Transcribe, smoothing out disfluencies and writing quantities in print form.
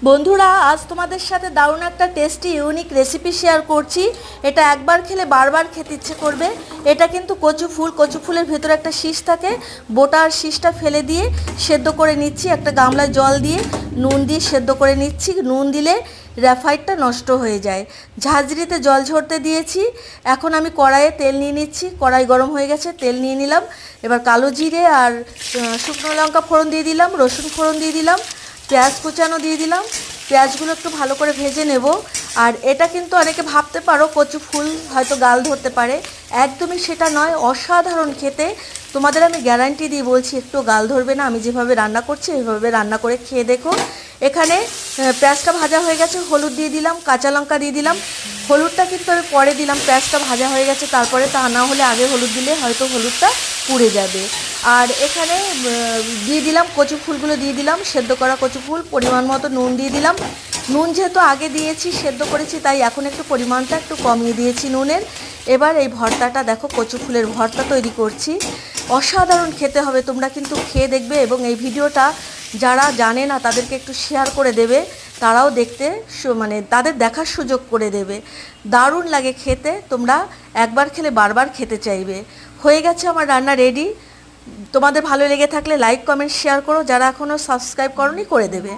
বন্ধুরা, আজ তোমাদের সাথে দারুণ একটা টেস্টি ইউনিক রেসিপি শেয়ার করছি। এটা একবার খেলে বারবার খেতে ইচ্ছে করবে। এটা কিন্তু কচু ফুলের ভেতরে একটা শীষ থাকে। বোটার শীষটা ফেলে দিয়ে সেদ্ধ করে নিচ্ছি। একটা গামলায় জল দিয়ে নুন দিয়ে সেদ্ধ করে নিচ্ছি। নুন দিলে গ্রাফাইটটা নষ্ট হয়ে যায়। ঝাঁঝরিতে জল ঝরতে দিয়েছি। এখন আমি কড়াইয়ে তেল নিয়ে নিচ্ছি। কড়াই গরম হয়ে গেছে, তেল নিয়ে নিলাম। এবার কালো জিরে আর শুকনো লঙ্কা ফোড়ন দিয়ে দিলাম, রসুন ফোড়ন দিয়ে দিলাম, পেঁয়াজ কুচানো দিয়ে দিলাম। পেঁয়াজগুলো একটু ভালো করে ভেজে নেব। আর এটা কিন্তু অনেকে ভাবতে পারো কচু ফুল হয়তো গাল ধরতে পারে, একদমই সেটা নয়। অসাধারণ খেতে, তোমাদের আমি গ্যারান্টি দিয়ে বলছি একটু গাল ধরবে না। আমি যেভাবে রান্না করছি এইভাবে রান্না করে খেয়ে দেখো। এখানে পেঁয়াজটা ভাজা হয়ে গেছে, হলুদ দিয়ে দিলাম, কাঁচা লঙ্কা দিয়ে দিলাম। হলুদটা কিন্তু আমি পরে দিলাম, পেঁয়াজটা ভাজা হয়ে গেছে তারপরে। তা না হলে আগে হলুদ দিলে হয়তো হলুদটা পুড়ে যাবে। আর এখানে দিয়ে দিলাম কচু ফুলগুলো, দিয়ে দিলাম সেদ্ধ করা কচু ফুল। পরিমাণ মতো নুন দিয়ে দিলাম। নুন যেহেতু আগে দিয়েছি, সেদ্ধ করেছি, তাই এখন একটু পরিমাণটা একটু কমিয়ে দিয়েছি নুনের। এবার এই ভর্তাটা দেখো, কচু ফুলের ভর্তা তৈরি করছি। অসাধারণ খেতে হবে, তোমরা কিন্তু খেয়ে দেখবে। এবং এই ভিডিওটা যারা জানে না তাদেরকে একটু শেয়ার করে দেবে, তারাও দেখতে মানে তাদের দেখার সুযোগ করে দেবে। দারুণ লাগে খেতে, তোমরা একবার খেলে বারবার খেতে চাইবে। হয়ে গেছে আমার রান্না রেডি। তোমাদের ভালো লেগে থাকলে লাইক কমেন্ট শেয়ার করো, যারা এখনও সাবস্ক্রাইব করোনি করে দেবে।